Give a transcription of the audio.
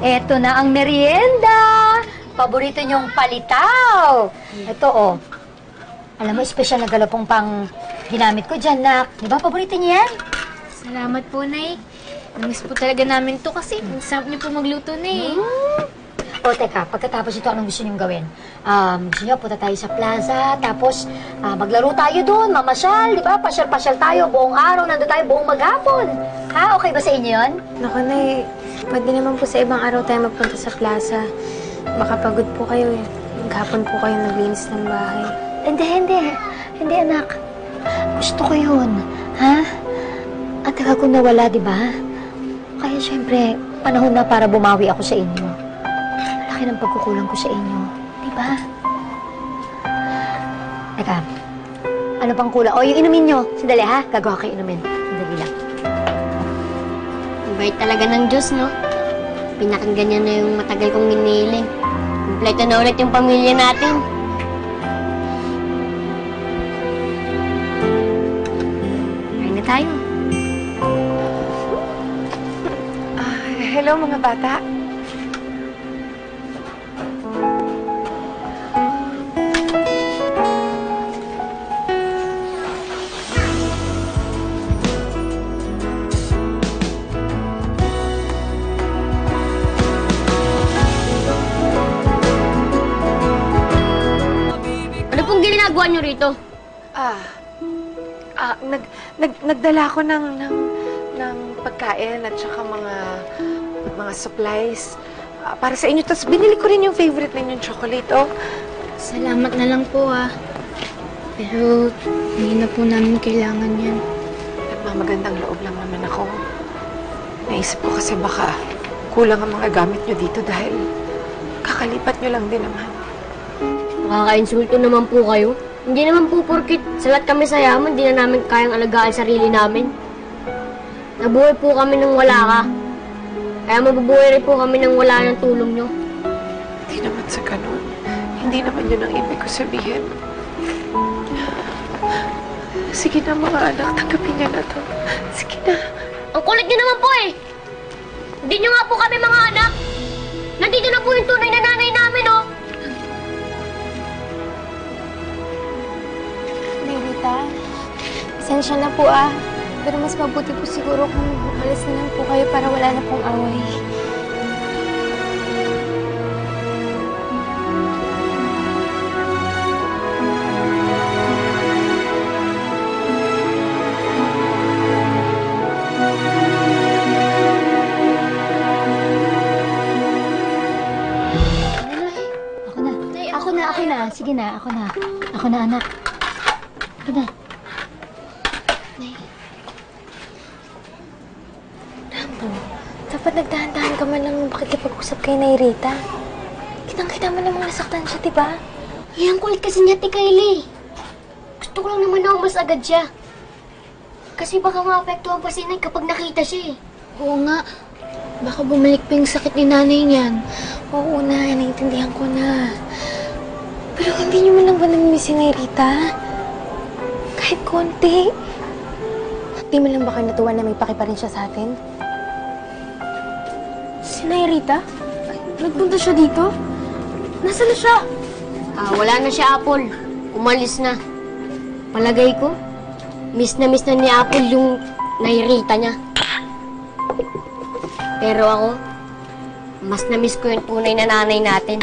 Eto na ang merienda. Paborito niyong palitaw. Ito, oh. Alam mo, espesyal na galapong pang ginamit ko dyan, nak. Di ba, paborito niyo yan? Salamat po, Nay. Namiss po talaga namin to kasi ang sarap niyo po magluto, Nay. O, teka, pagkatapos ito, anong gusto niyong gawin? Gusto niyo, punta tayo sa plaza, tapos maglaro tayo doon, mamasyal, di ba? Pasyal-pasyal tayo, buong araw, nandun tayo, buong maghapon. Ha? Okay ba sa inyo yun? Naku, Nay. Pwede naman po sa ibang araw tayo magpunta sa plaza. Baka pagod po kayo eh. Maghapon po kayo naglinis ng bahay. Hindi, anak. Gusto ko yun, ha? At tagal kong nawala, di ba? Kaya syempre, panahon na para bumawi ako sa inyo. Laki ng pagkukulang ko sa inyo, di ba? Teka, ano pang kulang? O, yung inumin nyo. Sandali, ha? Gagawa kayo inumin. Sandali lang. Bait talaga ng Diyos, no? Pinakinggan niya na yung matagal kong hinihiling. Kompleto na ulit yung pamilya natin. Kain na tayo. Hello, mga bata. Ano pong ginagawa niyo rito? Nagdala ko ng pagkain at saka mga supplies para sa inyo. Tapos binili ko rin yung favorite ninyong chocolate, oh. Salamat na lang po, Pero hindi na po namin kailangan yan. Nagmamagandang loob lang naman ako. Naisip ko kasi baka kulang ang mga gamit nyo dito dahil kakalipat nyo lang din naman. Nakaka-insulto naman po kayo. Hindi naman po porkit salat kami sa yaman, hindi na namin kayang alagaan sarili namin. Nabuhay po kami nang wala ka. Kaya mabubuhay rin po kami nang wala ng tulong nyo. Hindi naman sa ganun. Hindi naman yun ang ibig ko sabihin. Sige na mga anak, tanggapin niya na to. Sige na. Ang kulit nyo naman po eh! Hindi nyo nga po kami mga anak! Nandito na po yung tunay na nanay namin, oh! Rita, pasensya na po Pero mas mabuti po siguro kung umalis na lang po kayo para wala na pong away. Ako na. Sige na, ako na. Ako na, anak. Ako na. Rambo, dapat nagdahan-dahan ka man lang makikipag-usap kay Nay Rita. Kitang-kita mo namang nasaktan siya, diba? Ang kulit kasi niya, Kylie. Gusto ko lang naman na mas agad siya. Kasi baka maapektuhan pa si Nay kapag nakita siya eh. Oo nga. Baka bumalik pa yung sakit ni nanay niyan. Oo na, naiintindihan ko na. Pero hindi niyo man lang ba namimiss si Nay Rita? Kahit konti. Di man lang ba kayo natuwa na may paki pa rin siya sa atin? Si Nay Rita? Nagpunta siya dito? Nasaan na siya? Wala na siya, Apple. Umalis na. Palagay ko, miss na ni Apple yung nairita niya. Pero ako, mas na-miss ko yung tunay na nanay natin.